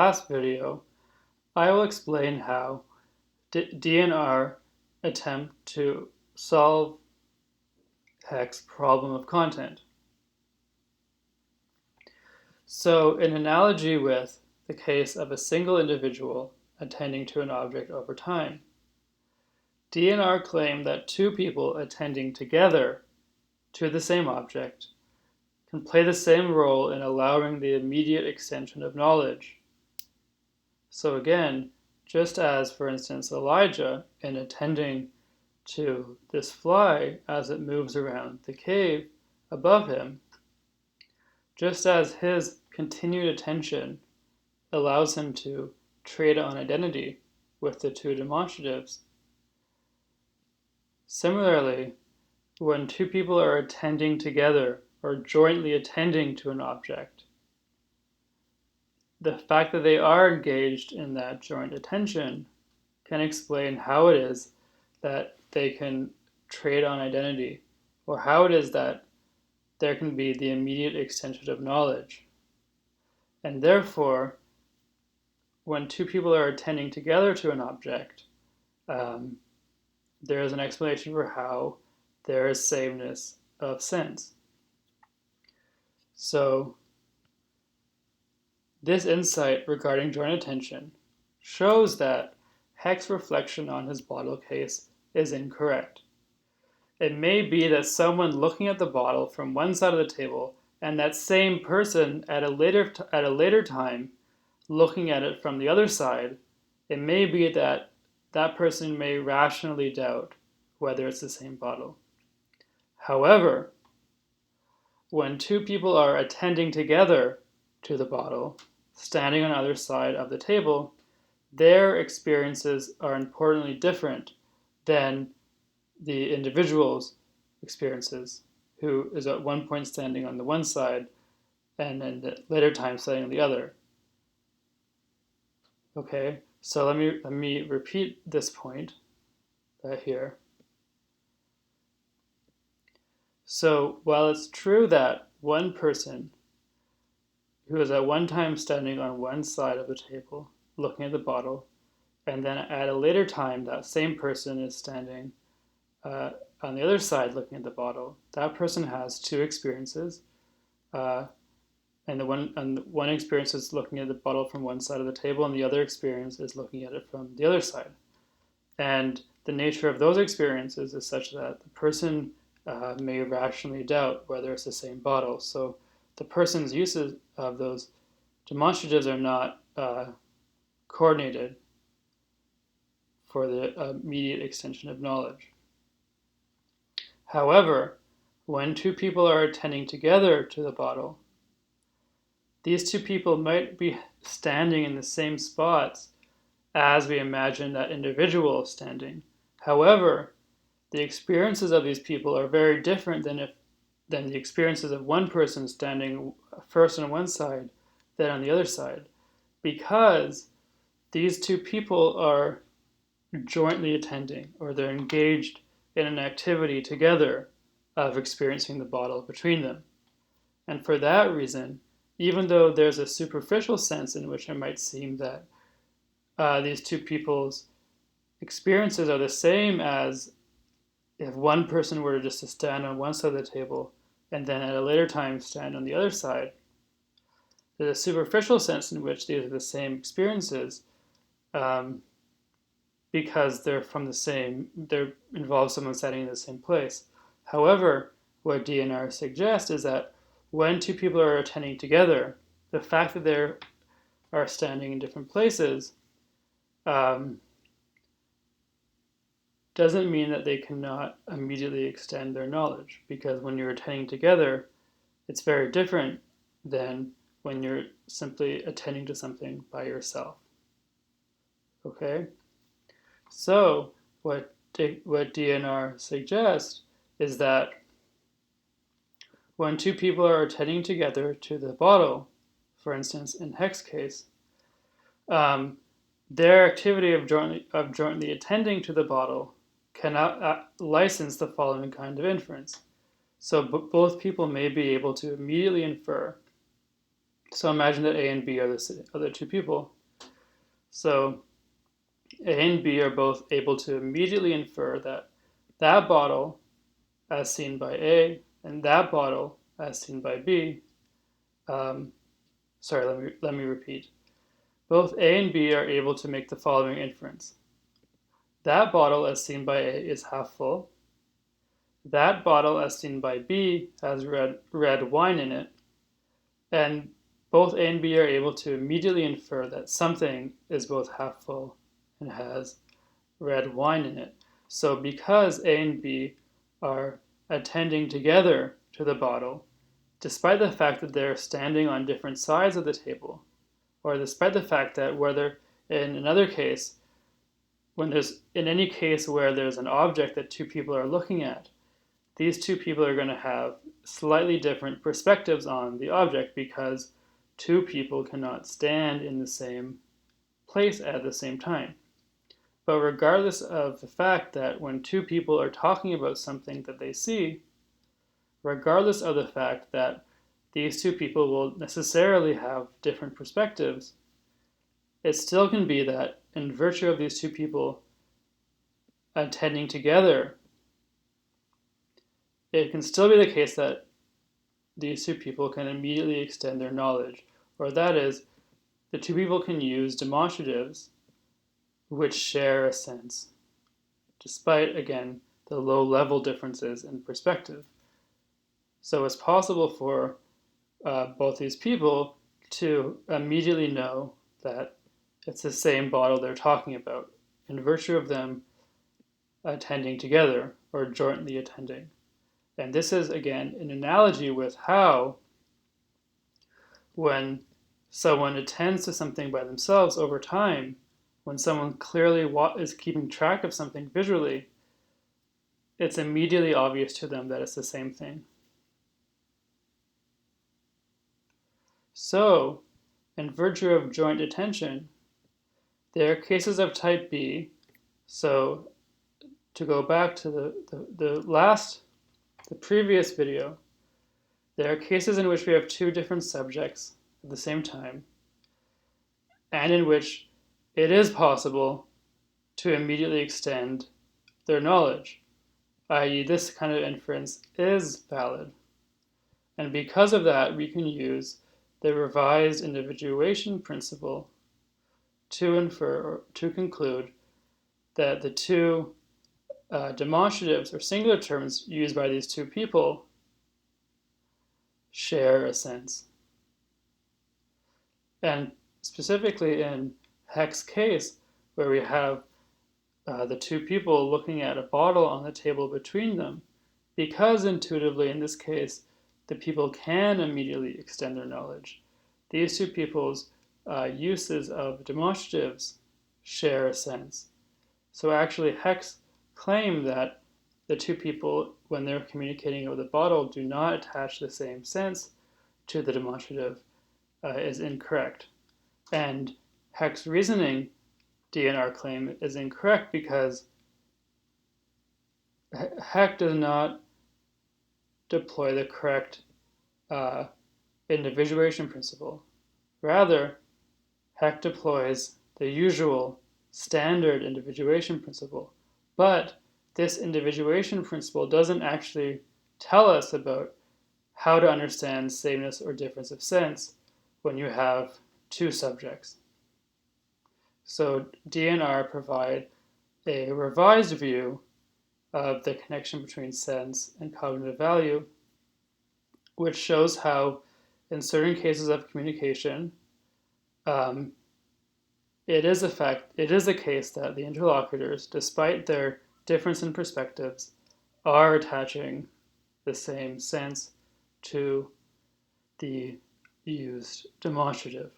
last video, I will explain how DNR attempt to solve Heck's problem of content. So, in analogy with the case of a single individual attending to an object over time, DNR claimed that two people attending together to the same object can play the same role in allowing the immediate extension of knowledge. So again, just as, for instance, Elijah, in attending to this fly as it moves around the cave above him, just as his continued attention allows him to trade on identity with the two demonstratives, similarly, when two people are attending together or jointly attending to an object, the fact that they are engaged in that joint attention can explain how it is that they can trade on identity, or how it is that there can be the immediate extension of knowledge. And therefore, when two people are attending together to an object, there is an explanation for how there is sameness of sense. So, this insight regarding joint attention shows that Heck's reflection on his bottle case is incorrect. It may be that someone looking at the bottle from one side of the table and that same person at a later time looking at it from the other side, it may be that that person may rationally doubt whether it's the same bottle. However, when two people are attending together to the bottle, standing on either side of the table, their experiences are importantly different than the individual's experiences, who is at one point standing on the one side and then the later time standing on the other. Okay, so let me repeat this point here. So while it's true that one person who is at one time standing on one side of the table looking at the bottle, and then at a later time that same person is standing on the other side looking at the bottle, that person has two experiences, and one experience is looking at the bottle from one side of the table, and the other experience is looking at it from the other side. And the nature of those experiences is such that the person may rationally doubt whether it's the same bottle. So the person's uses of those demonstratives are not coordinated for the immediate extension of knowledge. However, when two people are attending together to the bottle, these two people might be standing in the same spots as we imagine that individual standing. However, the experiences of these people are very different than the experiences of one person standing first on one side than on the other side, because these two people are jointly attending, or they're engaged in an activity together of experiencing the bottle between them. And for that reason, even though there's a superficial sense in which it might seem that these two people's experiences are the same as if one person were just to stand on one side of the table and then at a later time stand on the other side, there's a superficial sense in which these are the same experiences, because they're involve someone standing in the same place. However, what DNR suggests is that when two people are attending together, the fact that they are standing in different places doesn't mean that they cannot immediately extend their knowledge, because when you're attending together, it's very different than when you're simply attending to something by yourself. Okay? So, what DNR suggests is that when two people are attending together to the bottle, for instance, in Heck's case, their activity of jointly attending to the bottle cannot license the following kind of inference. So both people may be able to immediately infer So imagine that A and B are the other two people. So A and B are both able to immediately infer that that bottle, as seen by A, and that bottle, as seen by B, let me repeat. Both A and B are able to make the following inference. That bottle, as seen by A, is half full. That bottle, as seen by B, has red wine in it. And both A and B are able to immediately infer that something is both half full and has red wine in it. So because A and B are attending together to the bottle, despite the fact that they're standing on different sides of the table, or despite the fact that whether in another case, in any case where there's an object that two people are looking at, these two people are going to have slightly different perspectives on the object because two people cannot stand in the same place at the same time. But regardless of the fact that when two people are talking about something that they see, regardless of the fact that these two people will necessarily have different perspectives, it still can be that in virtue of these two people attending together, it can still be the case that these two people can immediately extend their knowledge, or that is, the two people can use demonstratives which share a sense, despite, again, the low-level differences in perspective. So it's possible for both these people to immediately know that it's the same bottle they're talking about, in virtue of them attending together or jointly attending. And this is, again, an analogy with how when someone attends to something by themselves over time, when someone clearly is keeping track of something visually, it's immediately obvious to them that it's the same thing. So, in virtue of joint attention, there are cases of type B. So, to go back to the previous video, there are cases in which we have two different subjects at the same time, and in which it is possible to immediately extend their knowledge, i.e., this kind of inference is valid. And because of that, we can use the revised individuation principle to infer or to conclude that the two demonstratives or singular terms used by these two people share a sense. And specifically in Heck's case, where we have the two people looking at a bottle on the table between them, because intuitively in this case, the people can immediately extend their knowledge. These two people's uses of demonstratives share a sense. So actually Heck's claim that the two people, when they're communicating over the bottle, do not attach the same sense to the demonstrative is incorrect. And Heck's reasoning DNR claim is incorrect because Heck does not deploy the correct individuation principle. Rather, Heck deploys the usual standard individuation principle. But this individuation principle doesn't actually tell us about how to understand sameness or difference of sense when you have two subjects. So DNR provide a revised view of the connection between sense and cognitive value, which shows how in certain cases of communication, it is a case that the interlocutors, despite their difference in perspectives, are attaching the same sense to the used demonstrative.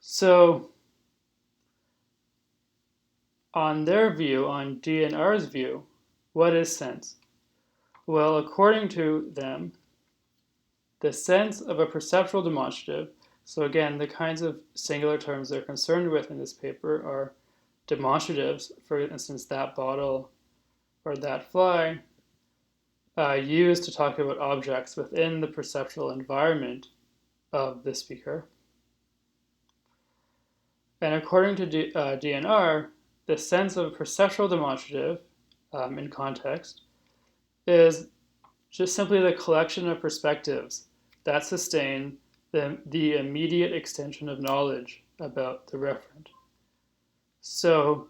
So, on their view, on DNR's view, what is sense? Well, according to them, the sense of a perceptual demonstrative, so again, the kinds of singular terms they're concerned with in this paper are demonstratives, for instance, that bottle or that fly, used to talk about objects within the perceptual environment of the speaker. And according to DNR, the sense of a perceptual demonstrative in context is just simply the collection of perspectives that sustain the immediate extension of knowledge about the referent. So,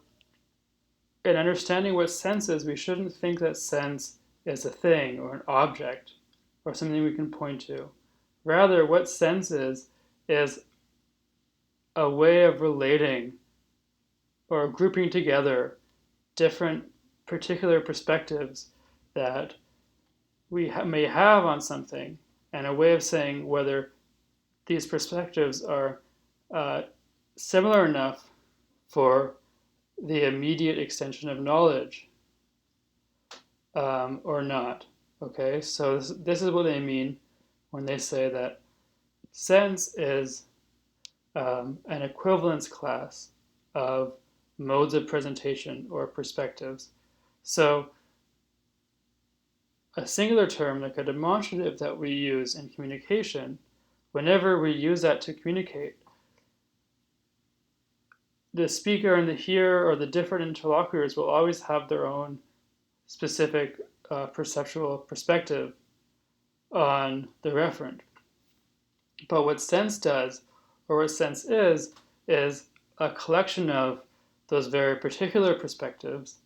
in understanding what sense is, we shouldn't think that sense is a thing or an object or something we can point to. Rather, what sense is a way of relating or grouping together different particular perspectives that we may have on something, and a way of saying whether these perspectives are similar enough for the immediate extension of knowledge or not. Okay, so this is what they mean when they say that sense is an equivalence class of modes of presentation or perspectives. So a singular term, like a demonstrative that we use in communication, whenever we use that to communicate, the speaker and the hearer or the different interlocutors will always have their own specific perceptual perspective on the referent. But what sense does, or what sense is a collection of those very particular perspectives,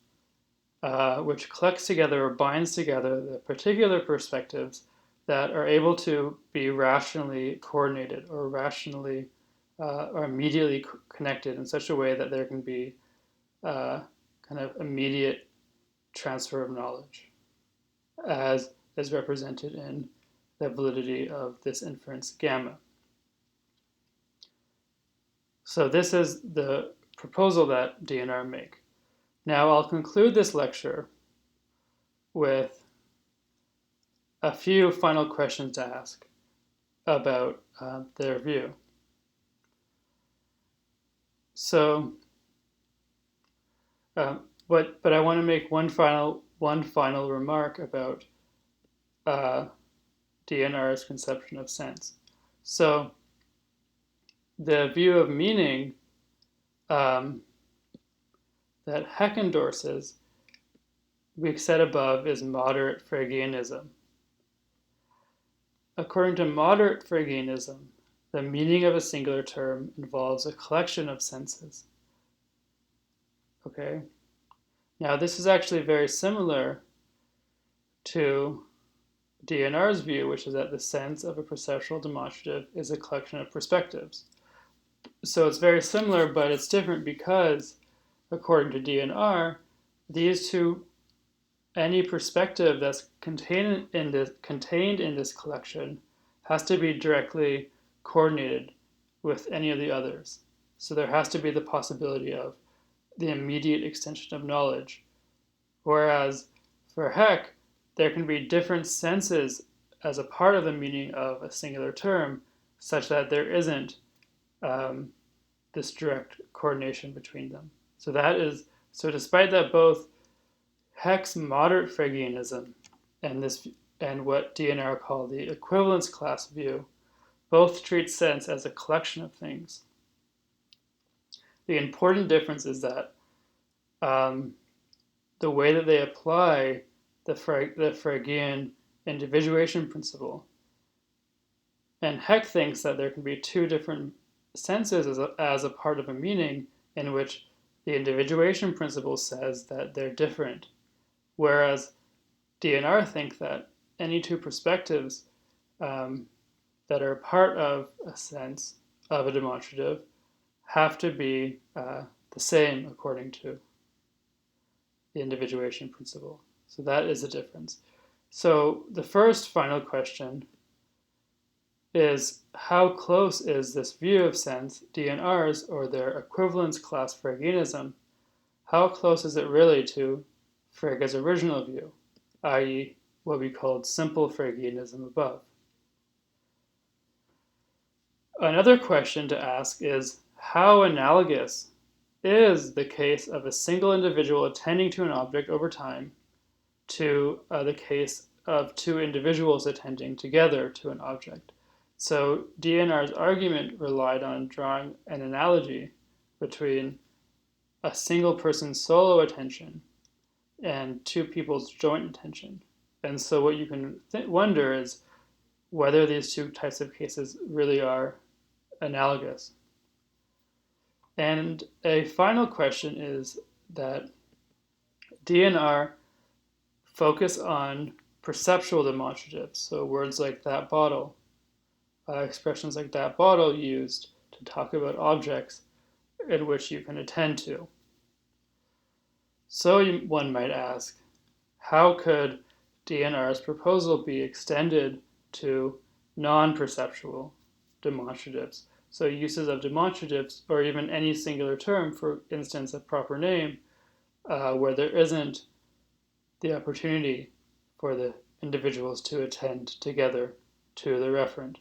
which collects together or binds together the particular perspectives that are able to be rationally coordinated or rationally or immediately connected in such a way that there can be kind of immediate transfer of knowledge, as is represented in the validity of this inference gamma. So this is the proposal that DNR make. Now I'll conclude this lecture with a few final questions to ask about their view. So, but I want to make one final remark about DNR's conception of sense. So, the view of meaning that Heck endorses, we said above, is moderate Fregeanism. According to moderate Fregeanism, the meaning of a singular term involves a collection of senses. Okay? Now, this is actually very similar to DNR's view, which is that the sense of a perceptual demonstrative is a collection of perspectives. So it's very similar, but it's different because, according to DNR, these two, any perspective that's contained in this collection has to be directly coordinated with any of the others. So there has to be the possibility of the immediate extension of knowledge. Whereas for Heck, there can be different senses as a part of the meaning of a singular term, such that there isn't this direct coordination between them. So despite that, both Heck's moderate Fregeanism and what DNR call the equivalence class view both treat sense as a collection of things. The important difference is that the way that they apply the Fregean individuation principle, and Heck thinks that there can be two different senses as a part of a meaning in which the individuation principle says that they're different, whereas DNR think that any two perspectives that are part of a sense of a demonstrative have to be the same according to the individuation principle. So that is a difference. So the first final question is, how close is this view of sense, DNR's, or their equivalence class Fregeanism, how close is it really to Frege's original view, i.e. what we called simple Fregeanism above? Another question to ask is, how analogous is the case of a single individual attending to an object over time to the case of two individuals attending together to an object. So DNR's argument relied on drawing an analogy between a single person's solo attention and two people's joint attention. And so what you can wonder is whether these two types of cases really are analogous. And a final question is that DNR focus on perceptual demonstratives, so words like that bottle, expressions like that bottle used to talk about objects in which you can attend to. So one might ask, how could DNR's proposal be extended to non-perceptual demonstratives? So uses of demonstratives, or even any singular term, for instance, a proper name, where there isn't the opportunity for the individuals to attend together to the referent.